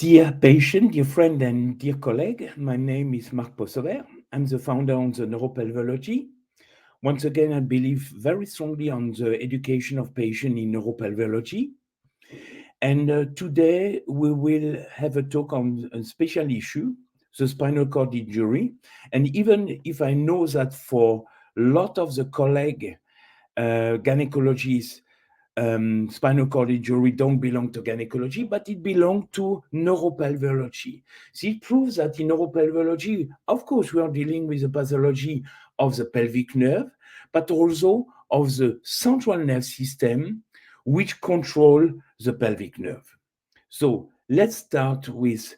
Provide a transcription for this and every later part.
Dear patient, dear friend, and dear colleague, my name is Marc Possover. I'm the founder of the Neuropelveology. Once again, I believe very strongly on the education of patients in neuropelveology. And today we will have a talk on a special issue, the spinal cord injury. And even if I know that for a lot of the colleagues, gynecologists, spinal cord injury don't belong to gynecology, but it belongs to neuropelveology. So it proves that in neuropelveology, of course, we are dealing with the pathology of the pelvic nerve, but also of the central nerve system, which control the pelvic nerve. So let's start with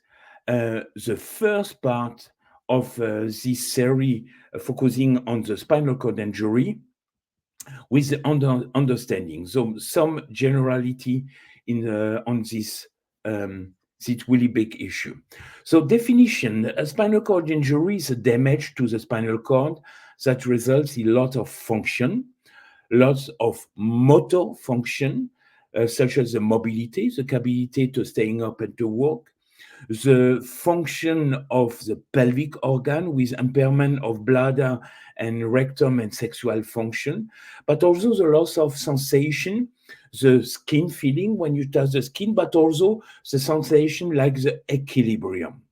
the first part of this series focusing on the spinal cord injury, with the understanding. So some generality on this really big issue. So definition, a spinal cord injury is a damage to the spinal cord that results in lots of function, lots of motor function, such as the mobility, the capability to staying up and to walk, the function of the pelvic organ with impairment of bladder and rectum and sexual function, but also the loss of sensation, the skin feeling when you touch the skin, but also the sensation like the equilibrium.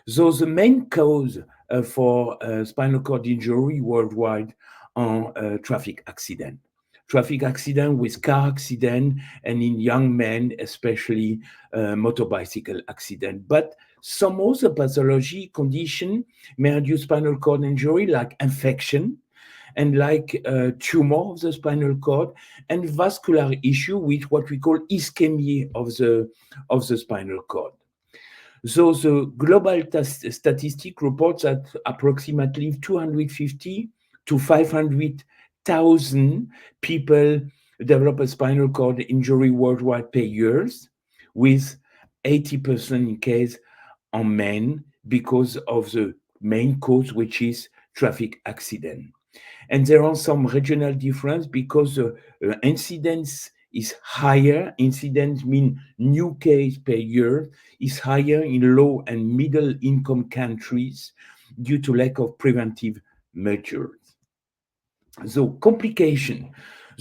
So the main cause for spinal cord injury worldwide are traffic accident. Traffic accident with car accident, and in young men, especially motorbicycle accident. But some other pathology condition may induce spinal cord injury, like infection, and like tumor of the spinal cord, and vascular issue with what we call ischemia of the spinal cord. So the global statistic reports that approximately 250 to 500,000 people develop a spinal cord injury worldwide per year, with 80% in case on men because of the main cause, which is traffic accident. And there are some regional difference because the incidence is higher. Incidence mean new case per year is higher in low and middle income countries due to lack of preventive measures. So complication.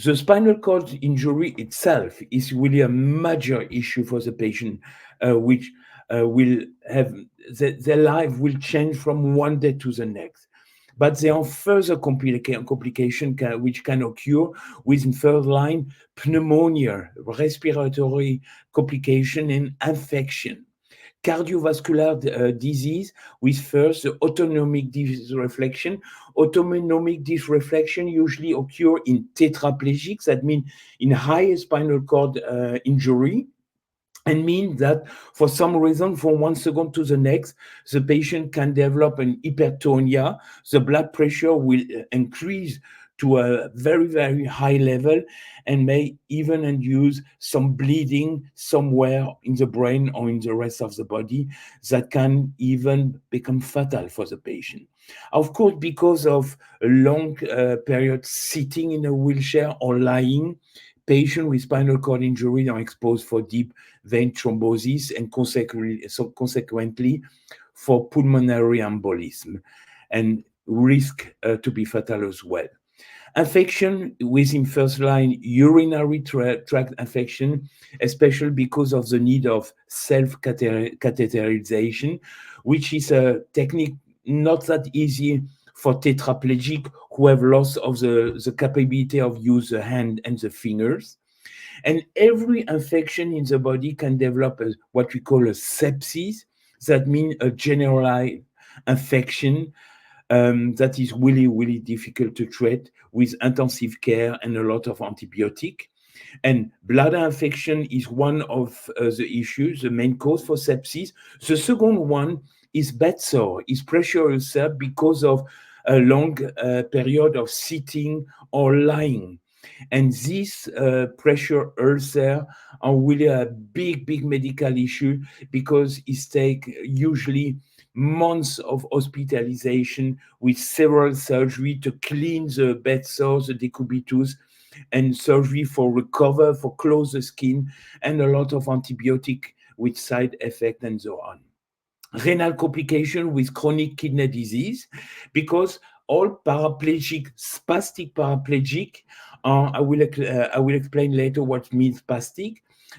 The spinal cord injury itself is really a major issue for the patient, which will have their life will change from one day to the next. But there are further complications which can occur within third line pneumonia, respiratory complication, and infection. Cardiovascular disease with first the autonomic dysreflection. Autonomic dysreflection usually occur in tetraplegics, that means in high spinal cord injury, and mean that for some reason, from one second to the next, the patient can develop an hypertonia. The blood pressure will increase to a very, very high level and may even induce some bleeding somewhere in the brain or in the rest of the body that can even become fatal for the patient. Of course, because of a long period sitting in a wheelchair or lying, patients with spinal cord injury are exposed for deep vein thrombosis and consequently for pulmonary embolism and risk to be fatal as well. Infection within first line urinary tract infection, especially because of the need of self-catheterization, which is a technique not that easy for tetraplegic who have lost of the capability of use the hand and the fingers. And every infection in the body can develop what we call a sepsis. That means a generalized infection that is really, really difficult to treat with intensive care and a lot of antibiotic. And bladder infection is one of the issues, the main cause for sepsis. The second one is bed sore, is pressure ulcer because of a long period of sitting or lying. And this pressure ulcer are really a big, big medical issue because it takes usually months of hospitalization with several surgery to clean the bed sores, the decubitus, and surgery for recover, for close the skin, and a lot of antibiotic with side effect and so on. Renal complication with chronic kidney disease, because all paraplegic, spastic paraplegic, I will explain later what means spastic,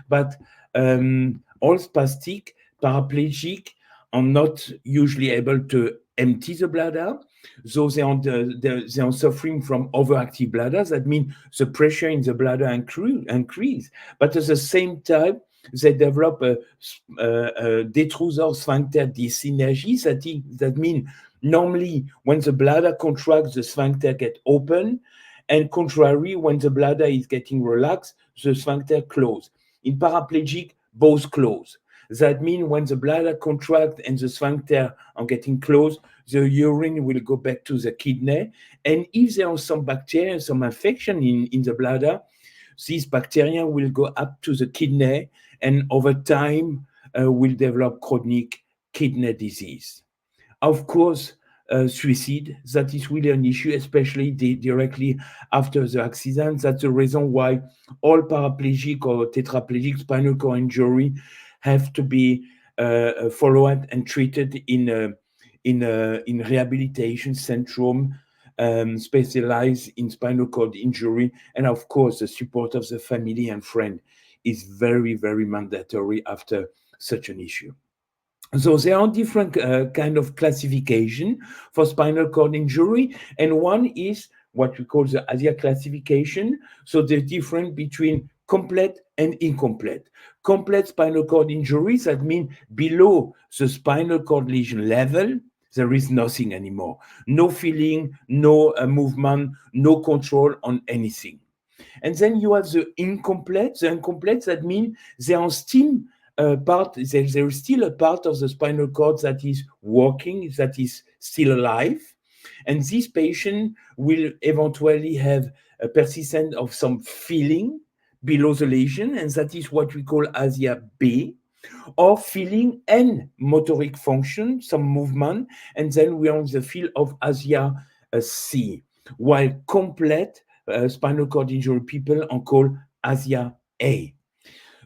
but all spastic paraplegic are not usually able to empty the bladder, so they are suffering from overactive bladders. That means the pressure in the bladder increase, but at the same time they develop a detrusor sphincter dyssynergy. That means normally when the bladder contracts, the sphincter gets open, and contrary, when the bladder is getting relaxed, the sphincter close. In paraplegic, both close. That means when the bladder contracts and the sphincter are getting closed, the urine will go back to the kidney. And if there are some bacteria, some infection in the bladder, these bacteria will go up to the kidney, and over time will develop chronic kidney disease. Of course, suicide, that is really an issue, especially directly after the accident. That's the reason why all paraplegic or tetraplegic spinal cord injury have to be followed and treated in rehabilitation centrum specialized in spinal cord injury. And of course, the support of the family and friend is very, very mandatory after such an issue. So there are different kind of classification for spinal cord injury, and one is what we call the ASIA classification. So the difference between complete and incomplete. Complete spinal cord injuries, that means below the spinal cord lesion level, there is nothing anymore. No feeling, no movement, no control on anything. And then you have the incomplete. The incomplete, that means there are still there is still a part of the spinal cord that is working, that is still alive. And this patient will eventually have a persistence of some feeling below the lesion, and that is what we call ASIA B, or feeling and motoric function, some movement, and then we are in the field of ASIA C, while complete spinal cord injury people are called ASIA A.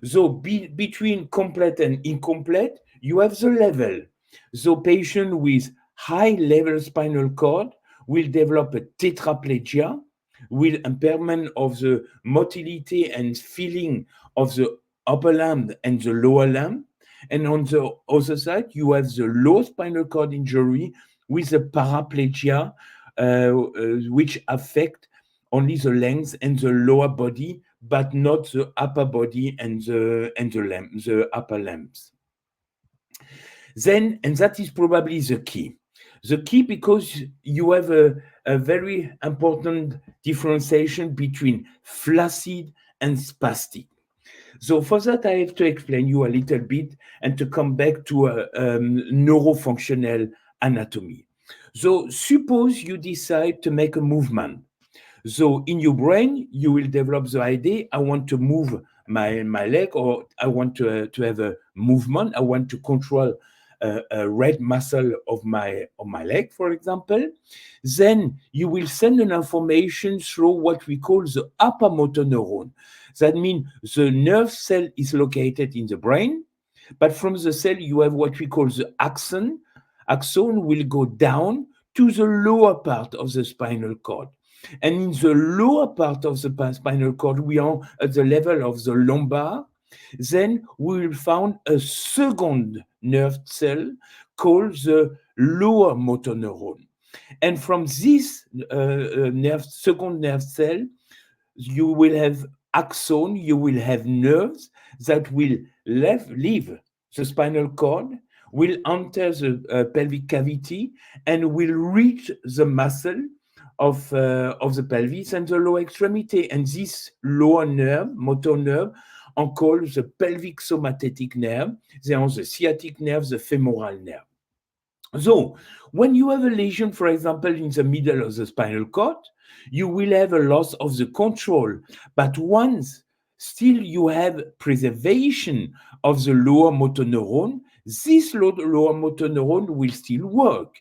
So between complete and incomplete, you have the level. So patient with high level spinal cord will develop a tetraplegia with impairment of the motility and feeling of the upper limb and the lower limb. And on the other side, you have the low spinal cord injury with the paraplegia, which affect only the legs and the lower body, but not the upper body and the upper limbs. Then, and that is probably the key. The key, because you have a very important differentiation between flaccid and spastic. So for that, I have to explain you a little bit and to come back to a neurofunctional anatomy. So suppose you decide to make a movement. So in your brain, you will develop the idea, I want to move my leg, or I want to have a movement. I want to control a red muscle of my leg, for example. Then you will send an information through what we call the upper motor neuron. That means the nerve cell is located in the brain, but from the cell you have what we call the axon. Axon will go down to the lower part of the spinal cord. And in the lower part of the spinal cord, we are at the level of the lumbar. Then we will find a second nerve cell called the lower motor neuron. And from this second nerve cell, you will have axon, you will have nerves that will leave the spinal cord, will enter the pelvic cavity, and will reach the muscle of the pelvis and the lower extremity. And this lower nerve, motor nerve, are called the pelvic somatic nerve. They are the sciatic nerve, the femoral nerve. So when you have a lesion, for example, in the middle of the spinal cord, you will have a loss of the control. But once still you have preservation of the lower motor neuron, this lower motor neuron will still work.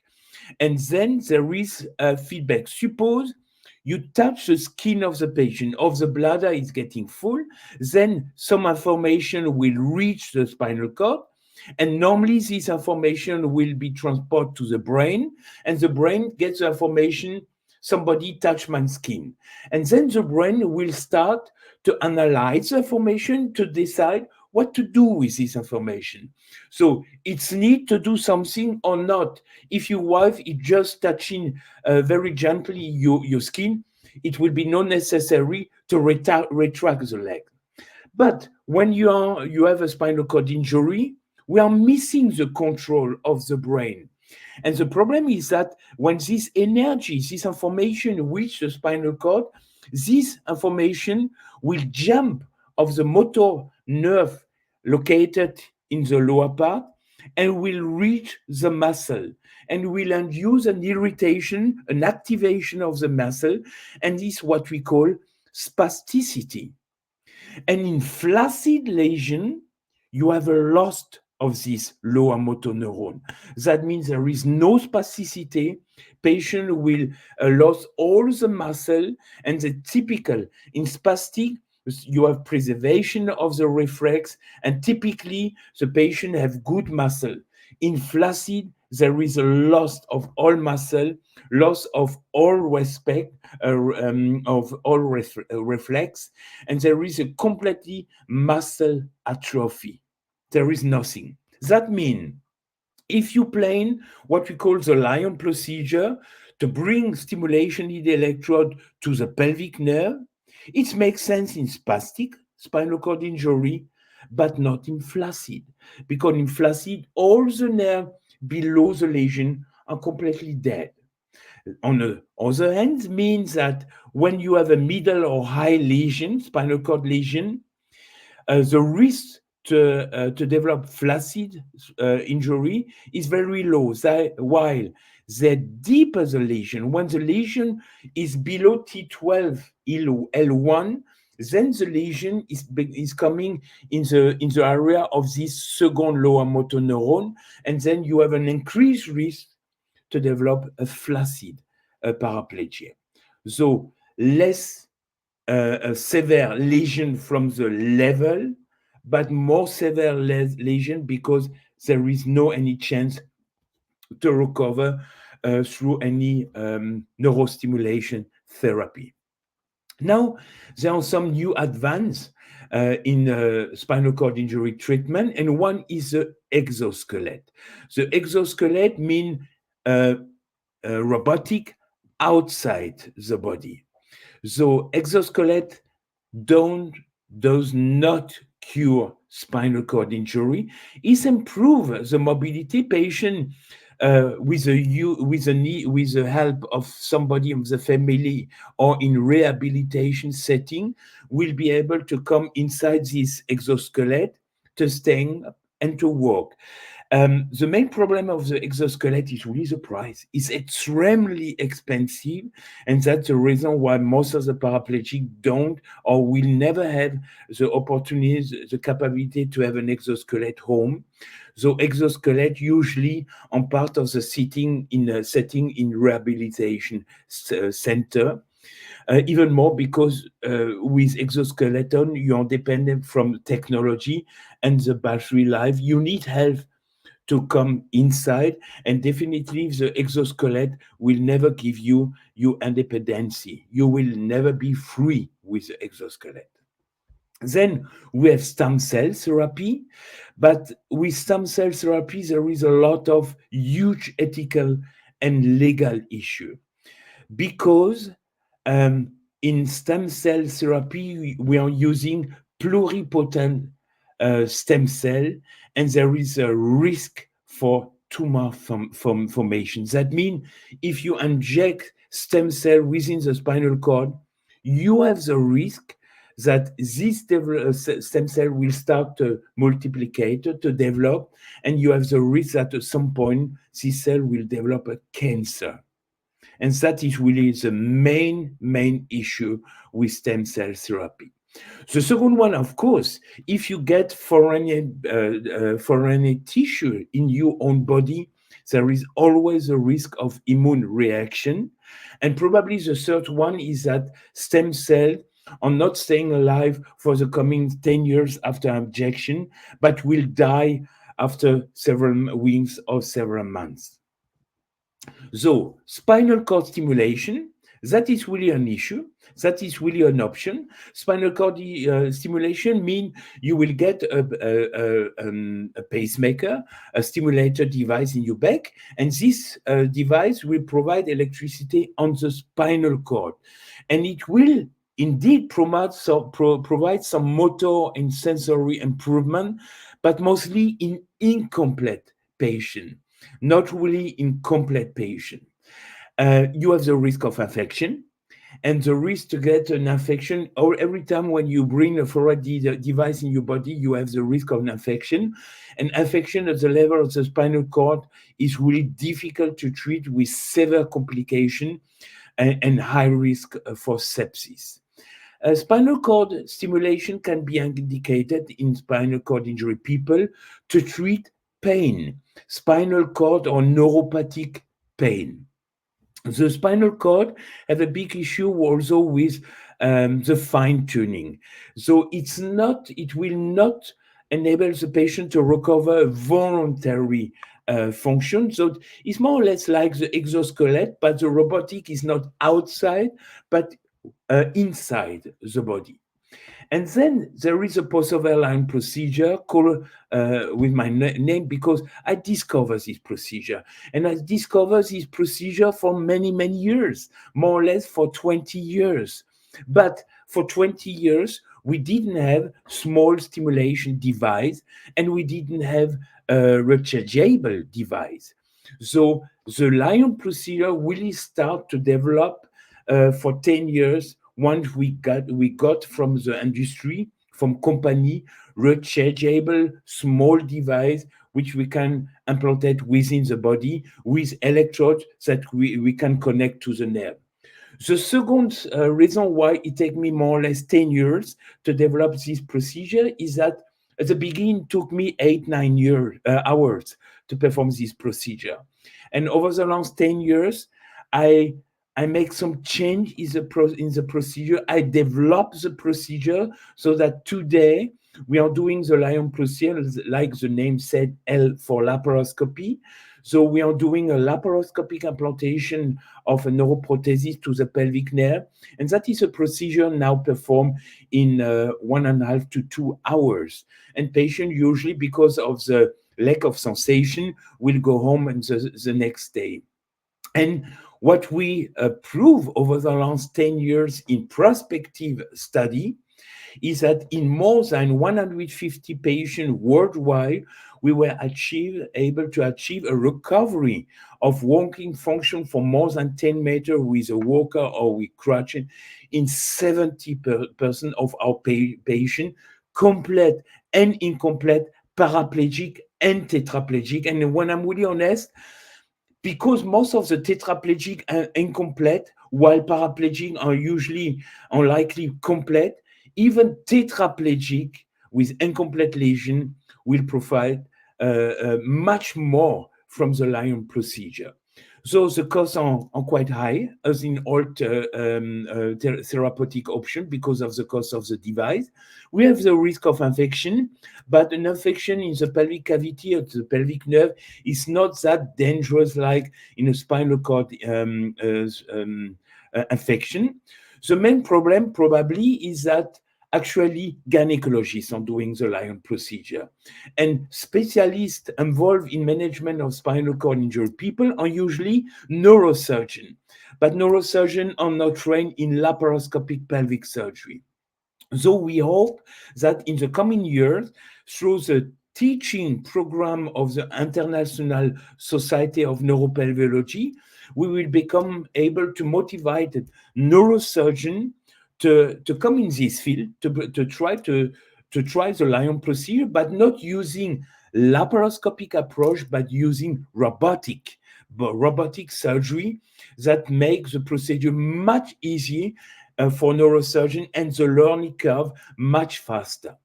And then there is a feedback. Suppose you touch the skin of the patient, of the bladder is getting full, then some information will reach the spinal cord, and normally this information will be transported to the brain, and the brain gets the information, somebody touched my skin. And then the brain will start to analyze the information to decide what to do with this information. So it's need to do something or not. If your wife is just touching very gently your skin, it will be not necessary to retract the leg. But when you have a spinal cord injury, we are missing the control of the brain. And the problem is that when this energy, this information reaches the spinal cord, this information will jump of the motor nerve located in the lower part and will reach the muscle and will induce an irritation, an activation of the muscle, and this is what we call spasticity. And in flaccid lesion, you have a loss of this lower motor neuron. That means there is no spasticity. Patient will lose all the muscle, and the typical in spastic, you have preservation of the reflex, and typically the patient have good muscle. In flaccid, there is a loss of all muscle, loss of all respect, of all reflex, and there is a completely muscle atrophy. There is nothing. That means if you plan what we call the lion procedure to bring stimulation in the electrode to the pelvic nerve, it makes sense in spastic spinal cord injury, but not in flaccid, because in flaccid, all the nerves below the lesion are completely dead. On the other hand, means that when you have a middle or high lesion, spinal cord lesion, the risk to develop flaccid injury is very low. While the deeper the lesion, when the lesion is below T12 L1, then the lesion is coming in the area of this second lower motor neuron, and then you have an increased risk to develop a flaccid paraplegia. So less a severe lesion from the level, but more severe lesion because there is no any chance to recover through any neurostimulation therapy. Now, there are some new advances in spinal cord injury treatment, and one is the exoskeleton. The exoskeleton means robotic outside the body. So exoskeleton does not cure spinal cord injury. It improves the mobility. Patient with the help of somebody in the family or in rehabilitation setting will be able to come inside this exoskeleton to stand and to walk. The main problem of the exoskeleton is really the price. It's extremely expensive, and that's the reason why most of the paraplegic don't or will never have the opportunity, the capability to have an exoskeleton home. So exoskeleton usually on part of the setting in rehabilitation center. Even more because with exoskeleton, you are dependent from technology and the battery life. You need help to come inside, and definitely the exoskeleton will never give you independency. You will never be free with the exoskeleton. Then we have stem cell therapy, but with stem cell therapy, there is a lot of huge ethical and legal issue because in stem cell therapy, we are using pluripotent stem cell, and there is a risk for tumor formation. That means if you inject stem cell within the spinal cord, you have the risk that this stem cell will start to multiplicate, to develop, and you have the risk that at some point this cell will develop a cancer. And that is really the main issue with stem cell therapy. The second one, of course, if you get foreign tissue in your own body, there is always a risk of immune reaction. And probably the third one is that stem cells are not staying alive for the coming 10 years after injection, but will die after several weeks or several months. So, spinal cord stimulation, that is really an issue. That is really an option. Spinal cord stimulation means you will get a pacemaker, a stimulator device in your back, and this device will provide electricity on the spinal cord. And it will indeed provide some motor and sensory improvement, but mostly in incomplete patient, not really in complete patient. You have the risk of infection, and the risk to get an infection, or every time when you bring a fluoride device in your body, you have the risk of an infection. And infection at the level of the spinal cord is really difficult to treat with severe complication and high risk for sepsis. Spinal cord stimulation can be indicated in spinal cord injury people to treat pain, spinal cord or neuropathic pain. The spinal cord have a big issue also with the fine tuning. So it will not enable the patient to recover voluntary function. So it's more or less like the exoskeleton, but the robotic is not outside, but inside the body. And then there is a Possover line procedure called with my name because I discovered this procedure. And I discovered this procedure for many, many years, more or less for 20 years. But for 20 years, we didn't have small stimulation device and we didn't have a rechargeable device. So the Lion procedure really start to develop for 10 years once we got from the industry, from company, rechargeable small device which we can implant within the body with electrodes that we can connect to the nerve. The second reason why it took me more or less 10 years to develop this procedure is that at the beginning it took me 8-9 hours to perform this procedure. And over the last 10 years, I I make some change in the procedure. I develop the procedure so that today we are doing the Lion procedure, like the name said, L for laparoscopy. So we are doing a laparoscopic implantation of a neuroprothesis to the pelvic nerve. And that is a procedure now performed in 1.5 to 2 hours. And patient usually, because of the lack of sensation, will go home and the next day. And what we prove over the last 10 years in prospective study is that in more than 150 patients worldwide, we were able to achieve a recovery of walking function for more than 10 meters with a walker or with crutches in 70% of our patients, complete and incomplete, paraplegic and tetraplegic. And when I'm really honest, because most of the tetraplegic are incomplete, while paraplegic are usually unlikely complete, even tetraplegic with incomplete lesion will provide much more from the Lion procedure. So the costs are quite high, as in all therapeutic option because of the cost of the device. We have the risk of infection, but an infection in the pelvic cavity or the pelvic nerve is not that dangerous like in a spinal cord infection. The main problem probably is that actually gynecologists are doing the Lion procedure. And specialists involved in management of spinal cord injured people are usually neurosurgeons. But neurosurgeons are not trained in laparoscopic pelvic surgery. So we hope that in the coming years, through the teaching program of the International Society of Neuropelveology, we will become able to motivate neurosurgeons to come in this field, to try the Lion procedure, but not using laparoscopic approach, but using robotic surgery that makes the procedure much easier for neurosurgeon and the learning curve much faster.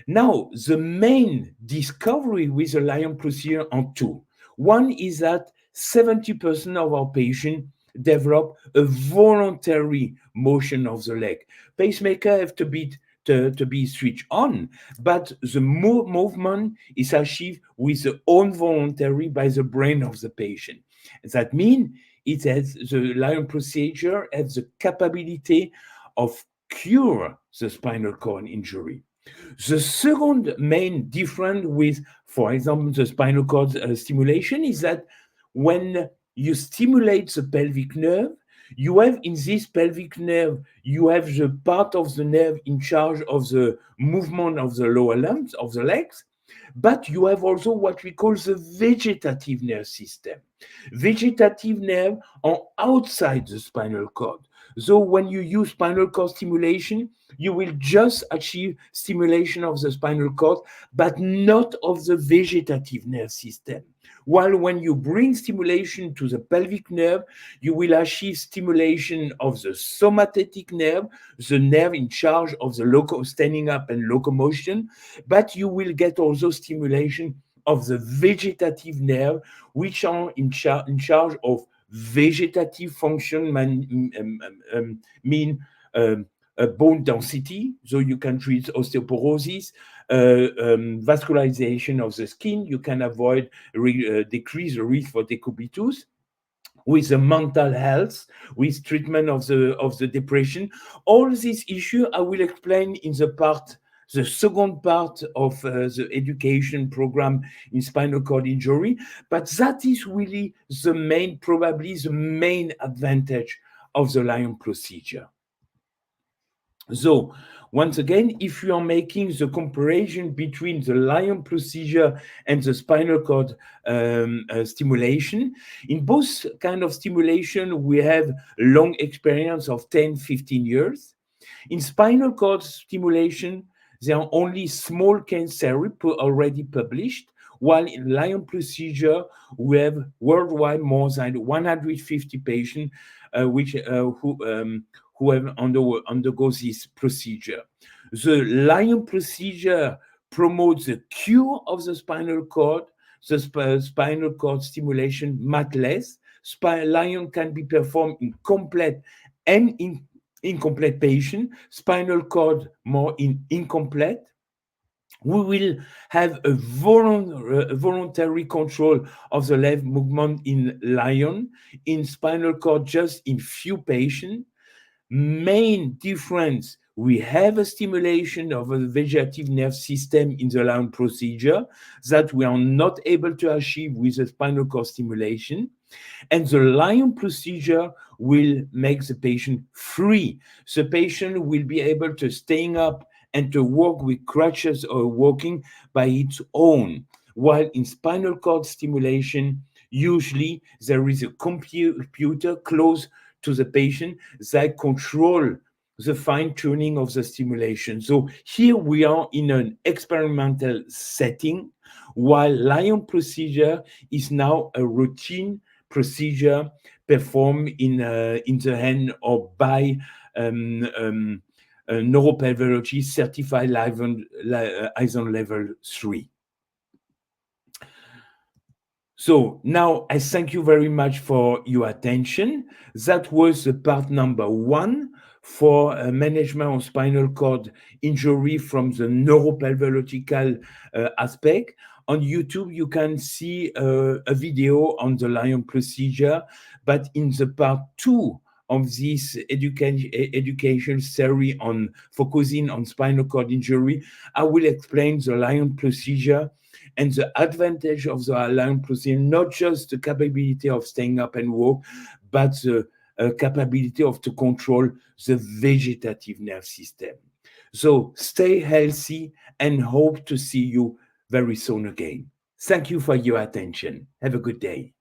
Now, the main discovery with the Lion procedure are two. One is that 70% of our patients develop a voluntary motion of the leg. Pacemaker have to be switched on, but the movement is achieved with the own voluntary by the brain of the patient. That means it has the Lion procedure has the capability of cure the spinal cord injury. The second main difference with, for example, the spinal cord stimulation is that when you stimulate the pelvic nerve, you have in this pelvic nerve, you have the part of the nerve in charge of the movement of the lower limbs, of the legs, but you have also what we call the vegetative nerve system. Vegetative nerve are outside the spinal cord. So when you use spinal cord stimulation, you will just achieve stimulation of the spinal cord, but not of the vegetative nerve system. While when you bring stimulation to the pelvic nerve, you will achieve stimulation of the somatic nerve, the nerve in charge of the standing up and locomotion, but you will get also stimulation of the vegetative nerve, which are in charge of vegetative function, mean bone density, so you can treat osteoporosis, vascularization of the skin, you can avoid, decrease the risk for decubitus, with the mental health, with treatment of the depression. All these issues I will explain in the second part of the education program in spinal cord injury, but that is really probably the main advantage of the Lion procedure. So, once again, if you are making the comparison between the Lion procedure and the spinal cord stimulation, in both kind of stimulation, we have long experience of 10, 15 years. In spinal cord stimulation, there are only small case series already published, while in Lion procedure, we have worldwide more than 150 patients who have undergo this procedure. The Lion procedure promotes the cure of the spinal cord, the spinal cord stimulation matless. Lion can be performed in complete and in incomplete patient, spinal cord more in incomplete. We will have a voluntary control of the leg movement in Lion, in spinal cord just in few patients. Main difference, we have a stimulation of the vegetative nerve system in the Lion procedure that we are not able to achieve with the spinal cord stimulation. And the Lion procedure will make the patient free. The patient will be able to staying up and to walk with crutches or walking by its own. While in spinal cord stimulation, usually there is a computer close to the patient that control the fine-tuning of the stimulation. So here we are in an experimental setting, while Lion procedure is now a routine procedure performed in the hand or by Neuropelveology certified ISO level 3. So now I thank you very much for your attention. That was the part number 1 for management of spinal cord injury from the neuropelveological aspect. On YouTube, you can see a video on the Lion procedure, but in the part 2 of this education series on focusing on spinal cord injury, I will explain the Lion procedure and the advantage of the Lion procedure, not just the capability of staying up and walk, but the capability of to control the vegetative nerve system. So stay healthy and hope to see you very soon again. Thank you for your attention. Have a good day.